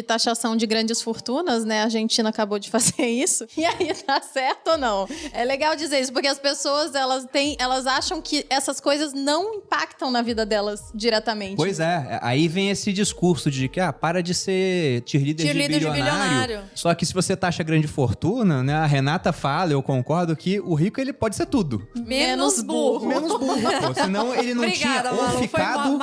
taxação de grandes fortunas, né? A Argentina acabou de fazer isso. E aí, tá certo ou não? É legal dizer isso, porque as pessoas, elas acham que essas coisas não impactam na vida delas diretamente. Pois é, aí vem esse discurso de que, para de ser cheerleader de bilionário. Só que se você taxa grande fortuna, né, a Renata fala, eu concordo, que o rico, ele pode ser tudo. Menos burro. Menos burro, pô. Senão ele não Obrigada, tinha ou Malu, ficado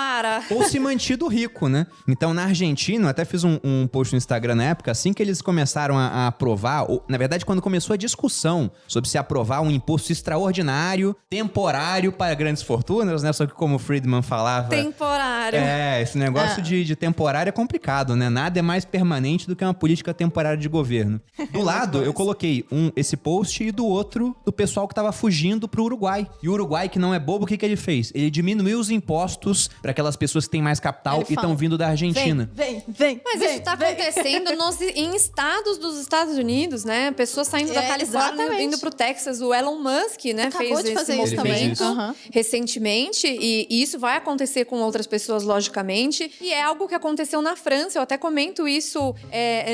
ou se mantido rico, né? Então, na Argentina, eu até fiz um post no Instagram na época, assim que eles começaram a aprovar, ou, na verdade, quando começou a discussão sobre se aprovar um imposto extraordinário, temporário para grandes fortunas, né? Só que como o Friedman falava... Temporário. Esse negócio de temporário é complicado, né? Nada é mais permanente do que uma política temporária de governo. Do lado, eu coloquei esse post e do outro, do pessoal que tava fugindo pro Uruguai. E o Uruguai, que não é bobo, o que ele fez? Ele diminuiu os impostos para aquelas pessoas que têm mais capital e estão vindo da Argentina. Mas isso tá acontecendo em estados dos Estados Unidos, né? Pessoas saindo da Califórnia, indo pro Texas. O Elon Musk, né, fez esse movimento recentemente. E isso vai acontecer com outras pessoas, logicamente. E é algo que aconteceu na França. Eu até comento isso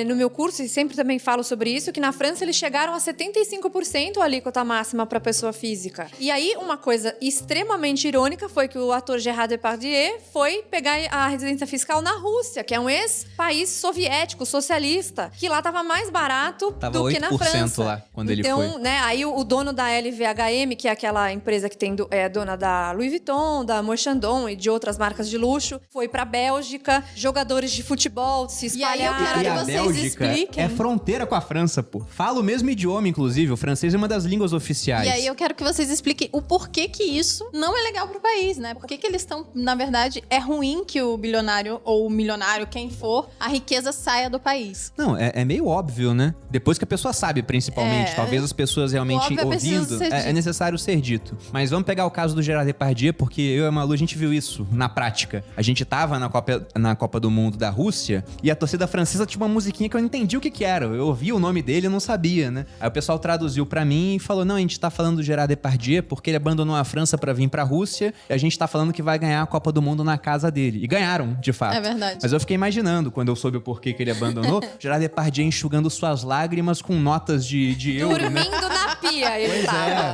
no meu curso e sempre também falo sobre isso, que na França eles chegaram a 75% a alíquota máxima para pessoa física. E aí, uma coisa extremamente irônica foi que o ator Gerard Depardieu foi pegar a residência fiscal na Rússia, que é um ex-país soviético, socialista, que lá tava mais barato do que na França. Lá, quando ele foi. Então, né, aí o dono da LVHM, que é aquela empresa que é dona da Louis Vuitton, da Moët Chandon e de outras marcas de luxo, foi pra Bélgica, jogadores de futebol se espalharam. E aí eu quero que vocês expliquem. É fronteira com a França, pô. Fala o mesmo idioma, inclusive. O francês é uma das línguas oficiais. E aí eu quero que vocês expliquem o porquê que isso não é legal pro país, né? Por que eles estão, na verdade, é ruim que o bilionário ou o milionário, quem for, a riqueza saia do país. Não, é meio óbvio, né? Depois que a pessoa sabe, principalmente. Talvez as pessoas realmente ouvindo, é necessário ser dito. Mas vamos pegar o caso do Gerard Depardieu, porque eu e a Malu, a gente viu isso na prática. A gente tava na Copa do Mundo da Rússia e a torcida francesa tinha uma musiquinha que eu não entendi o que era. Eu ouvi o nome dele e não sabia, né? Aí o pessoal traduziu pra mim e falou, não, a gente tá falando do Gerard Depardieu porque ele abandonou a França pra vir pra Rússia e a gente tá falando que vai ganhar a Copa do Mundo na casa dele. E ganharam, de fato. É verdade. Mas eu fiquei imaginando, quando eu soube o porquê que ele abandonou, Gerard Depardieu enxugando suas lágrimas com notas de euro, né? Dormindo na pia, ele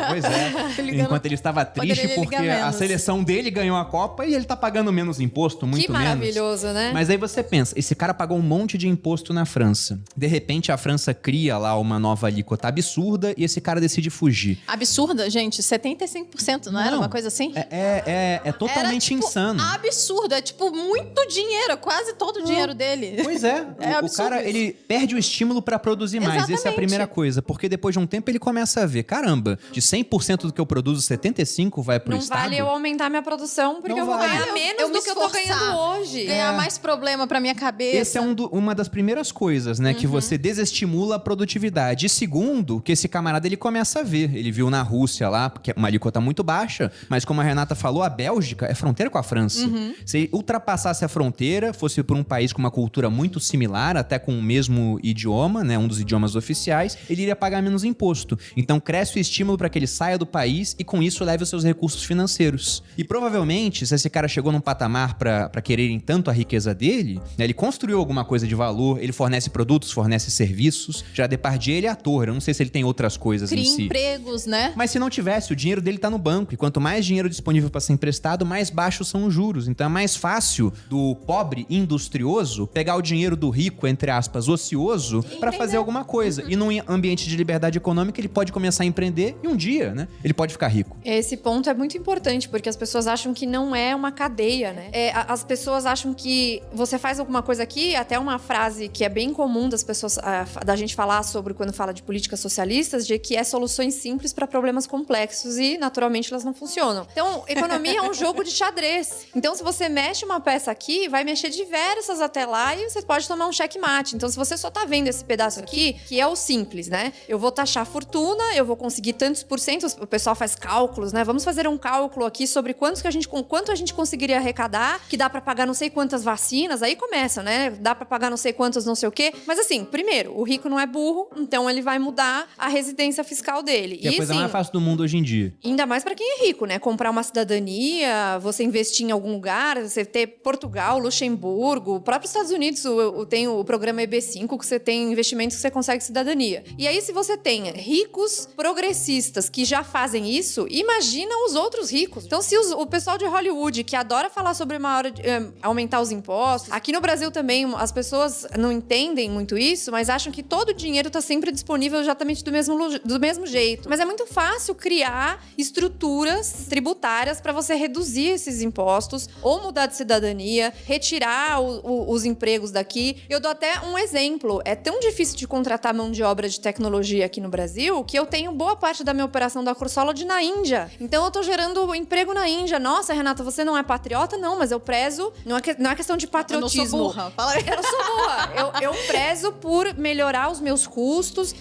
Pois é. Enquanto ele estava triste porque a seleção dele ganhou a Copa e ele tá pagando menos imposto, muito menos. Que maravilhoso, né? Mas aí você pensa, esse cara pagou um monte de imposto na França. De repente, a França cria lá uma nova alíquota absurda e esse cara decide fugir. Absurda, gente? 75%, não era uma coisa assim? É totalmente insano. Absurdo, é tipo muito dinheiro, quase todo o dinheiro dele. Pois é. O cara, isso. ele perde o estímulo pra produzir mais. Exatamente. Essa é a primeira coisa. Porque depois de um tempo ele começa a ver, caramba, de 100% do que eu produzo, 75% vai pro Estado. Não vale eu aumentar minha produção porque eu vou ganhar menos do que eu tô ganhando hoje. Ganhar mais problema pra minha cabeça. Essa é uma das primeiras coisas, né? Que você desestimula a produtividade. E segundo, que esse camarada ele começa a ver. Ele viu na Rússia lá, que é uma alíquota muito baixa, mas como a Renata falou, a Bélgica é fronteira com a França. Se ultrapassasse a fronteira, fosse por um país com uma cultura muito similar, até com o mesmo idioma, né? Um dos idiomas oficiais, ele iria pagar menos imposto. Então cresce o estímulo para que ele saia do país e com isso leve os seus recursos financeiros. E provavelmente, se esse cara chegou num patamar para quererem tanto a riqueza dele, né, ele construiu alguma coisa de valor, ele fornece produtos, fornece serviços. Já Depardieu, ele é ator, eu não sei se ele tem outras coisas em si. Cria empregos, né? Mas se não tivesse, o dinheiro dele tá no banco. E quanto mais dinheiro disponível para ser emprestado, mais baixos são os juros. Então é mais fácil do pobre industrioso pegar o dinheiro do rico, entre aspas, ocioso, para fazer alguma coisa. E num ambiente de liberdade econômica, ele pode começar a empreender e um dia, né, ele pode ficar rico. Esse ponto é muito importante, porque as pessoas acham que não é uma cadeia, né? As pessoas acham que você faz alguma coisa aqui, até uma frase que é bem comum das pessoas, da gente falar sobre quando fala de políticas socialistas, de que é soluções simples para problemas complexos e, naturalmente, elas não funcionam. Então, economia é um jogo de xadrez. Então, se você mexe uma peça aqui, vai mexer diversas até lá e você pode tomar um checkmate. Então, se você só tá vendo esse pedaço aqui, que é o simples, né? Eu vou taxar a fortuna, eu vou conseguir tantos por cento, o pessoal faz cálculos, né? Vamos fazer um cálculo aqui sobre quanto a gente conseguiria arrecadar, que dá pra pagar não sei quantas vacinas, aí começa, né? Dá pra pagar não sei quantas não sei o quê. Mas assim, primeiro, o rico não é burro, então ele vai mudar a residência fiscal dele. Que é a coisa mais fácil do mundo hoje em dia. Ainda mais pra quem é rico, né? Comprar uma cidadania, você investir em algum lugar, você ter Portugal, Luxemburgo, o próprio Estados Unidos tem o programa EB5, que você tem investimentos que você consegue cidadania. E aí, se você tem ricos progressistas que já fazem isso, imagina os outros ricos. Então, se o pessoal de Hollywood, que adora falar sobre aumentar os impostos, aqui no Brasil também as pessoas não entendem muito isso, mas acham que todo o dinheiro está sempre disponível exatamente do mesmo jeito. Mas é muito fácil criar estruturas tributárias para você reduzir esses impostos ou mudar de cidadania, retirar os empregos daqui. Eu dou até um exemplo. É tão difícil de contratar mão de obra de tecnologia aqui no Brasil que eu tenho boa parte da minha operação da Cursolid na Índia. Então eu tô gerando emprego na Índia. Nossa, Renata, você não é patriota? Não, mas eu prezo... Não é questão de patriotismo. Eu não sou burra. Fala aí. Eu não sou burra. Eu prezo por melhorar os meus custos.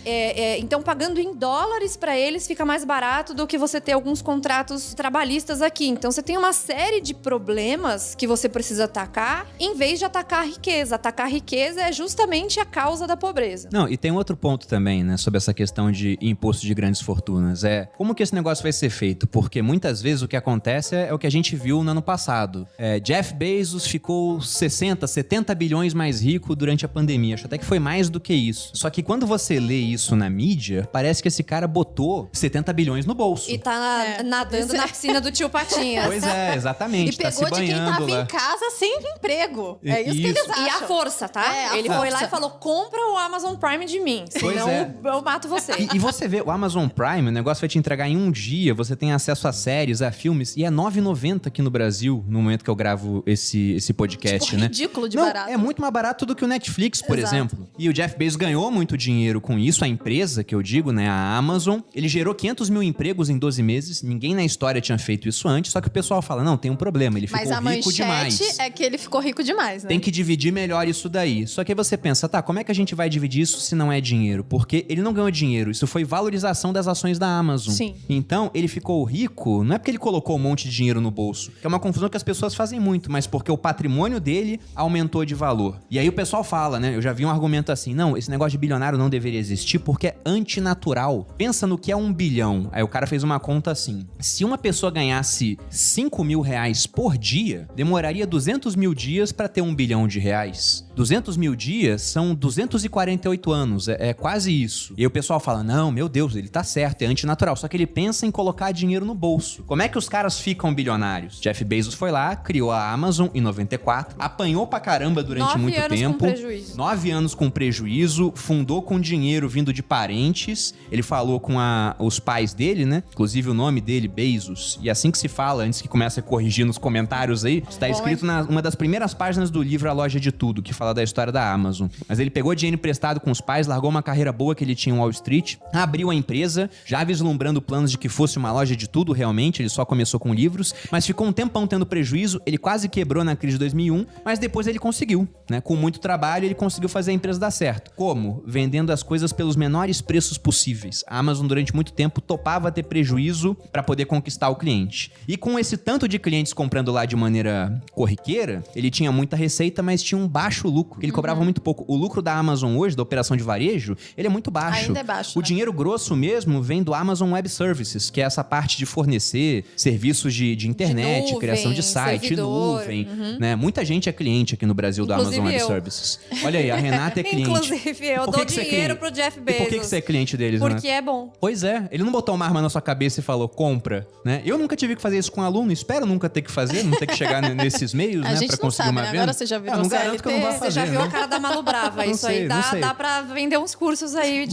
Então, pagando em dólares para eles, fica mais barato do que você ter alguns contratos trabalhistas aqui. Então, você tem uma série de problemas que você precisa atacar, em vez de atacar a riqueza. Atacar a riqueza é justamente a causa da pobreza. Não, e tem outro ponto também, né, sobre essa questão de imposto de grandes fortunas. Como que esse negócio vai ser feito? Porque muitas vezes o que acontece é o que a gente viu no ano passado. Jeff Bezos ficou 60, 70 bilhões mais rico durante a pandemia. Acho até que foi mais do que isso. Só que quando você lê isso na mídia, parece que esse cara botou 70 bilhões no bolso. E tá nadando na piscina do tio Patinhas. Pois é, exatamente. E pegou tá se de quem tava lá em casa sem emprego. É isso que eles acham. E a força, tá? Ele foi lá e falou, compra o Amazon Prime de mim, senão eu mato você. E você vê, o Amazon Prime, o negócio vai te entregar em um dia, você tem acesso a séries, a filmes, e é R$ 9,90 aqui no Brasil, no momento que eu gravo esse podcast, né? Ridículo de barato. É muito mais barato do que o Netflix, por exemplo. E o Jeff Bezos ganhou muito dinheiro com isso, a empresa que eu digo, né, a Amazon. Ele gerou 500 mil empregos em 12 meses, ninguém na história tinha feito isso antes, só que o pessoal fala, não, tem um problema, ele ficou rico demais. Mas a manchete é que ele ficou rico demais, né? Tem que dividir melhor isso daí. Só que aí você pensa, tá, como é que a gente vai dividir isso se não é dinheiro? Porque ele não ganhou dinheiro, isso foi valorização das ações da Amazon. Sim. Então, ele ficou rico, não é porque ele colocou um monte de dinheiro no bolso, que é uma confusão que as pessoas fazem muito, mas porque o patrimônio dele aumentou de valor. E aí o pessoal fala, né, eu já vi um argumento assim, não, esse negócio de bilionário não deveria existir porque é antinatural. Pensa no que é 1 bilhão. Aí o cara fez uma conta assim, se uma pessoa ganhasse 5 mil reais por dia, demoraria 200 mil dias para ter 1 bilhão de reais. 200 mil dias são 248 anos, é quase isso. E aí o pessoal fala, não, meu Deus, ele tá certo, é antinatural. Só que ele pensa em colocar dinheiro no bolso. Como é que os caras ficam bilionários? Jeff Bezos foi lá, criou a Amazon em 94, apanhou pra caramba durante muito tempo. 9 anos com prejuízo. 9 anos com prejuízo, fundou com dinheiro vindo de parentes. Ele falou com os pais dele, né? Inclusive o nome dele, Bezos. E assim que se fala, antes que comece a corrigir nos comentários aí, está escrito numa das primeiras páginas do livro A Loja de Tudo, que fala da história da Amazon. Mas ele pegou dinheiro emprestado com os pais, largou uma carreira boa que ele tinha em Wall Street, abriu a empresa, já vislumbrando planos de que fosse uma loja de tudo realmente, ele só começou com livros, mas ficou um tempão tendo prejuízo, ele quase quebrou na crise de 2001, mas depois ele conseguiu, né? Com muito trabalho ele conseguiu fazer a empresa dar certo. Como? Vendendo as coisas pelos menores preços possíveis. A Amazon durante muito tempo topava ter prejuízo para poder conquistar o cliente. E com esse tanto de clientes comprando lá de maneira corriqueira, ele tinha muita receita, mas tinha um baixo lucro, ele cobrava muito pouco. O lucro da Amazon hoje, da operação de varejo, ele é muito baixo. Ainda é baixo, O dinheiro grosso mesmo vem do Amazon Web Services, que é essa parte de fornecer serviços de internet, nuvem, criação de site, servidor, nuvem, né? Muita gente é cliente aqui no Brasil do Amazon Web Services. Olha aí, a Renata é cliente. Inclusive, eu dou dinheiro pro Jeff Bezos. E por que você é cliente deles, né? Porque é bom. Pois é, ele não botou uma arma na sua cabeça e falou, compra, né? Eu nunca tive que fazer isso com aluno, espero nunca ter que fazer, não ter que chegar nesses meios, né? Pra conseguir uma venda. Agora você já viu não garanto que eu não vou fazer, Você já viu a cara da Malu Brava. Isso aí dá pra vender uns cursos aí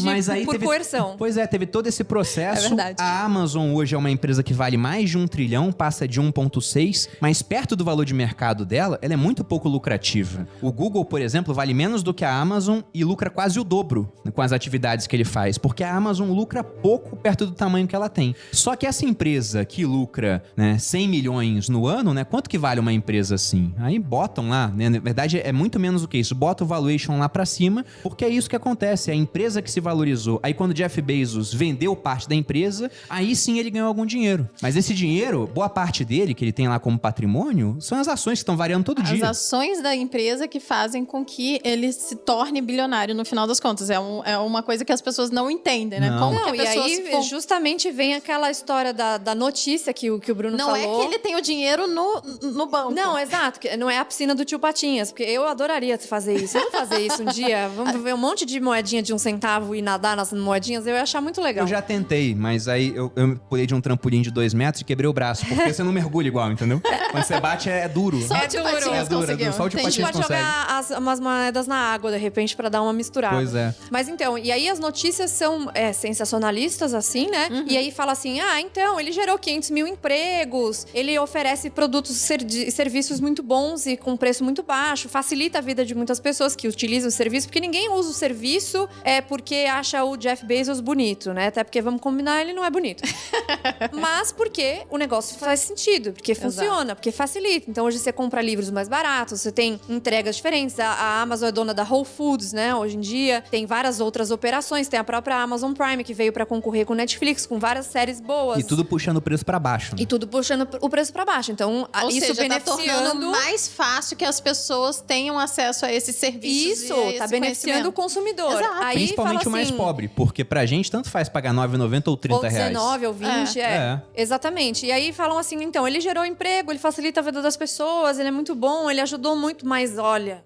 por coerção. Pois é, teve todo esse processo. É verdade. A Amazon hoje é uma empresa que vale mais de 1 trilhão, passa de 1,6, mas perto do valor de mercado dela, ela é muito pouco lucrativa. O Google, por exemplo, vale menos do que a Amazon e lucra quase o dobro, né, com as atividades que ele faz, porque a Amazon lucra pouco perto do tamanho que ela tem. Só que essa empresa que lucra, né, 100 milhões no ano, né, quanto que vale uma empresa assim? Aí botam lá, né, na verdade é muito menos menos o que isso? Bota o valuation lá pra cima, porque é isso que acontece. É a empresa que se valorizou. Aí quando o Jeff Bezos vendeu parte da empresa, aí sim ele ganhou algum dinheiro. Mas esse dinheiro, boa parte dele, que ele tem lá como patrimônio, são as ações que estão variando todo dia. As ações da empresa que fazem com que ele se torne bilionário no final das contas. É uma coisa que as pessoas não entendem, né? Não. Como que a pessoa e aí justamente vem aquela história da notícia que o Bruno não falou. Não é que ele tem o dinheiro no banco. Não, exato. Não é a piscina do tio Patinhas, porque eu adoraria fazer isso. Vamos fazer isso um dia? Vamos ver um monte de moedinha de 1 centavo e nadar nas moedinhas? Eu ia achar muito legal. Eu já tentei, mas aí eu pulei de um trampolim de 2 metros e quebrei o braço, porque você não mergulha igual, entendeu? Quando você bate, é duro. Só o tio Patinhas conseguiu. Só o tio Patinhas consegue. Jogar umas moedas na água, de repente, pra dar uma misturada. Pois é. Mas então, e aí as notícias são sensacionalistas, assim, né? Uhum. E aí fala assim, então, ele gerou 500 mil empregos, ele oferece produtos e serviços muito bons e com preço muito baixo, facilita a vida de muitas pessoas que utilizam o serviço, porque ninguém usa o serviço porque acha o Jeff Bezos bonito, né? Até porque, vamos combinar, ele não é bonito. Mas porque o negócio faz sentido, porque funciona, porque facilita. Então, hoje você compra livros mais baratos, você tem entregas diferentes. A Amazon é dona da Whole Foods, né? Hoje em dia, tem várias outras operações. Tem a própria Amazon Prime, que veio pra concorrer com Netflix, com várias séries boas. E tudo puxando o preço pra baixo. Né? E tudo puxando o preço pra baixo. Então, ou isso seja, beneficiando... tá tornando mais fácil que as pessoas tenham acesso a esses serviços. Isso, tá beneficiando o consumidor. Exato. Aí, principalmente o mais pobre, porque pra gente tanto faz pagar R$9,90 ou R$30. Ou 19 ou 20, É. Exatamente. E aí falam assim, então, ele gerou emprego, ele facilita a vida das pessoas, ele é muito bom, ele ajudou muito, mas olha,